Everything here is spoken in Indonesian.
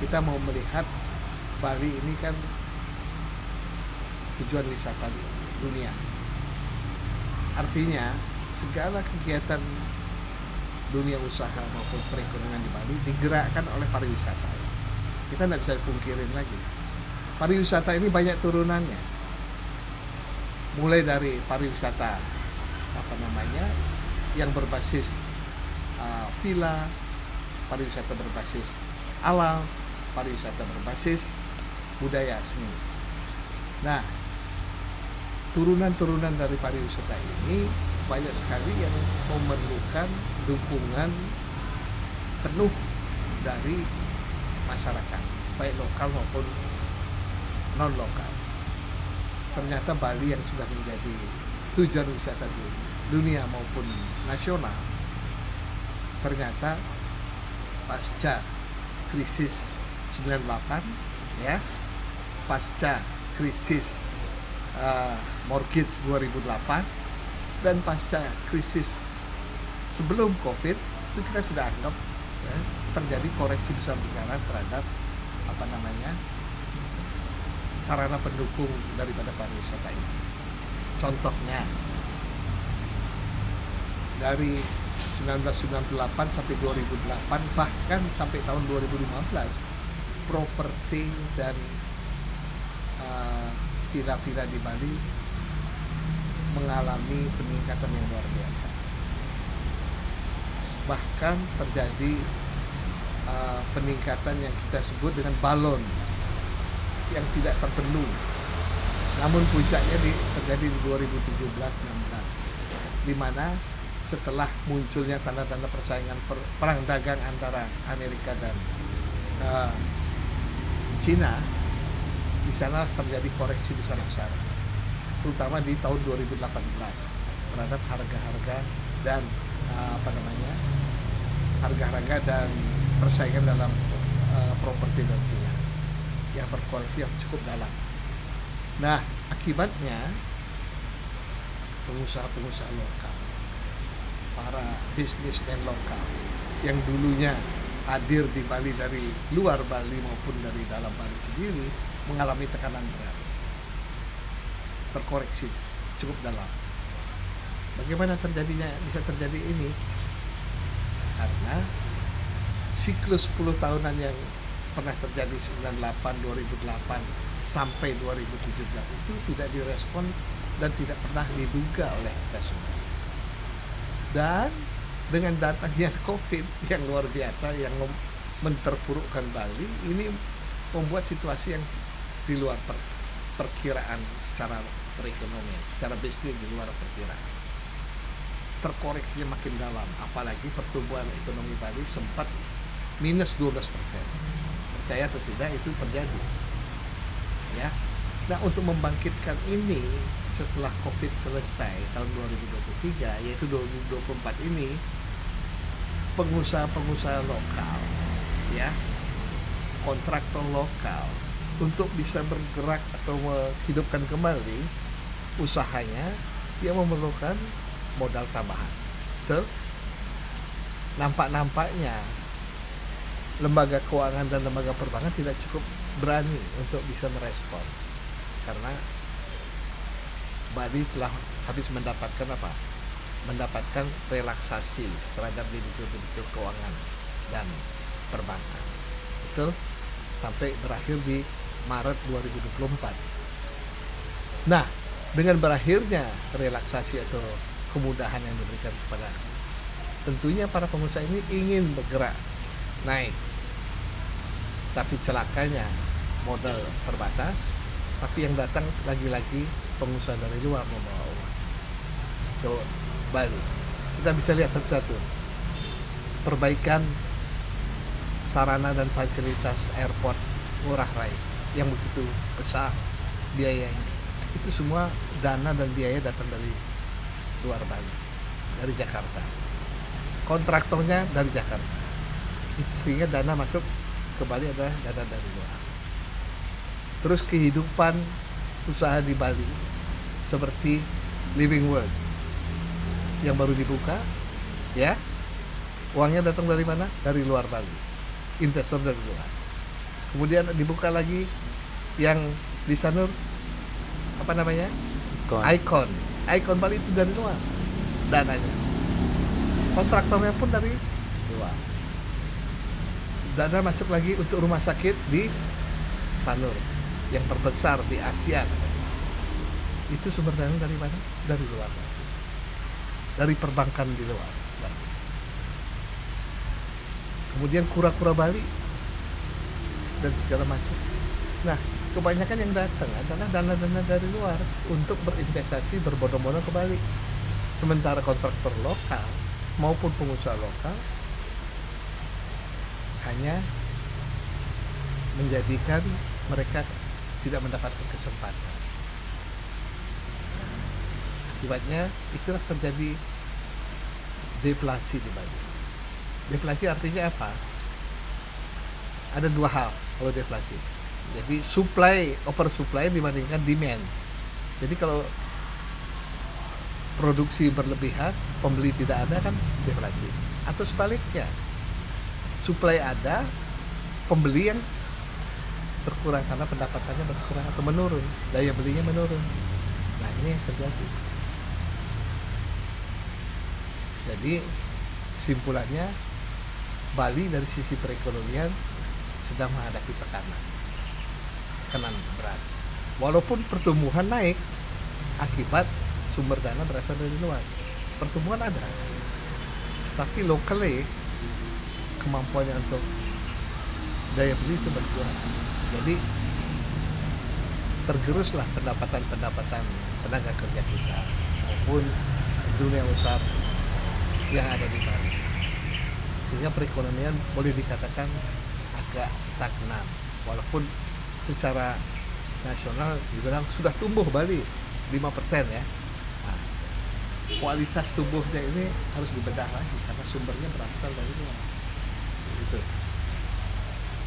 kita mau melihat Bali ini kan tujuan wisata di dunia. Artinya segala kegiatan dunia usaha maupun perekonomian di Bali digerakkan oleh pariwisata. Kita tidak bisa pungkirin lagi. Pariwisata ini banyak turunannya. Mulai dari pariwisata yang berbasis villa, pariwisata berbasis alam, pariwisata berbasis budaya seni. Nah, turunan-turunan dari pariwisata ini banyak sekali yang memerlukan dukungan penuh dari masyarakat, baik lokal maupun non-lokal. Ternyata Bali yang sudah menjadi tujuan wisata di dunia maupun nasional, ternyata pasca krisis 98, ya, pasca krisis mortgage 2008, dan pasca krisis sebelum COVID itu kita sudah anggap terjadi koreksi besar-besaran terhadap sarana pendukung daripada pariwisata ini. Contohnya dari 1998 sampai 2008, bahkan sampai tahun 2015, properti dan villa-villa di Bali mengalami peningkatan yang luar biasa. Bahkan terjadi peningkatan yang kita sebut dengan balon yang tidak terpenuhi. Namun puncaknya terjadi di 2017-16, di mana setelah munculnya tanda-tanda persaingan perang dagang antara Amerika dan Cina, di sana terjadi koreksi besar-besaran, terutama di tahun 2018 terhadap harga-harga dan harga-harga dan persaingan dalam properti dan villa yang berkoreksi yang cukup dalam. Nah, akibatnya pengusaha-pengusaha lokal, para bisnismen lokal yang dulunya hadir di Bali dari luar Bali maupun dari dalam Bali sendiri mengalami tekanan berat, terkoreksi cukup dalam. Bagaimana bisa terjadi ini? Karena siklus 10 tahunan yang pernah terjadi 98, 2008 sampai 2017 itu tidak direspon dan tidak pernah diduga oleh kita semua. Dan dengan datangnya COVID yang luar biasa yang menterpurukkan Bali, ini membuat situasi yang di luar perkiraan secara perekonomian, secara bisnis di luar perkiraan. Terkoreksinya makin dalam, apalagi pertumbuhan ekonomi Bali sempat minus 12%. Percaya atau tidak itu terjadi. Ya. Nah, untuk membangkitkan ini setelah COVID selesai tahun 2023, yaitu 2024 ini, pengusaha-pengusaha lokal, ya, kontraktor lokal, untuk bisa bergerak atau menghidupkan kembali usahanya, dia memerlukan modal tambahan. Betul? Nampak-nampaknya lembaga keuangan dan lembaga perbankan tidak cukup berani untuk bisa merespon, karena Bali telah habis mendapatkan relaksasi terhadap debitur keuangan dan perbankan. Betul? Sampai berakhir di Maret 2024. Nah, dengan berakhirnya relaksasi atau kemudahan yang diberikan kepada, tentunya para pengusaha ini ingin bergerak naik, tapi celakanya modal terbatas, tapi yang datang lagi-lagi pengusaha dari luar membawa uang ke Bali. Kita bisa lihat satu-satu perbaikan sarana dan fasilitas airport Ngurah Rai yang begitu besar biayanya. Itu semua dana dan biaya datang dari luar Bali, dari Jakarta. Kontraktornya dari Jakarta. Itu sehingga dana masuk ke Bali adalah dana dari luar. Terus kehidupan usaha di Bali seperti Living World yang baru dibuka, ya, uangnya datang dari mana? Dari luar Bali, investor dari luar. Kemudian dibuka lagi yang di Sanur, apa namanya, Icon Bali itu dari luar dananya, kontraktornya pun dari luar. Dana masuk lagi untuk rumah sakit di Sanur yang terbesar di Asia. Itu sumber dana dari mana? Dari luar, dari perbankan di luar. Kemudian kura-kura Bali dan segala macam. Nah, kebanyakan yang datang adalah dana-dana dari luar untuk berinvestasi berbondong-bondong ke Bali. Sementara kontraktor lokal maupun pengusaha lokal hanya menjadikan mereka tidak mendapatkan kesempatan. Akibatnya itulah terjadi deflasi di Bali. Deflasi artinya apa? Ada dua hal kalau deflasi. Jadi oversupply dibandingkan demand. Jadi kalau produksi berlebihan, pembeli tidak ada, kan deflasi. Atau sebaliknya, supply ada, pembeli yang berkurang karena pendapatannya berkurang atau menurun, daya belinya menurun. Nah, ini yang terjadi. Jadi kesimpulannya, Bali dari sisi perekonomian sedang menghadapi tekanan berat. Walaupun pertumbuhan naik akibat sumber dana berasal dari luar, pertumbuhan ada, tapi lokally kemampuannya untuk daya beli itu berkurang. Jadi tergeruslah pendapatan tenaga kerja kita maupun dunia usaha yang ada di Bali, sehingga perekonomian boleh dikatakan agak stagnan. Walaupun secara nasional dibilang sudah tumbuh Bali 5% ya. Nah, kualitas tumbuhnya ini harus dibedah lagi karena sumbernya berasal dari luar. Gitu.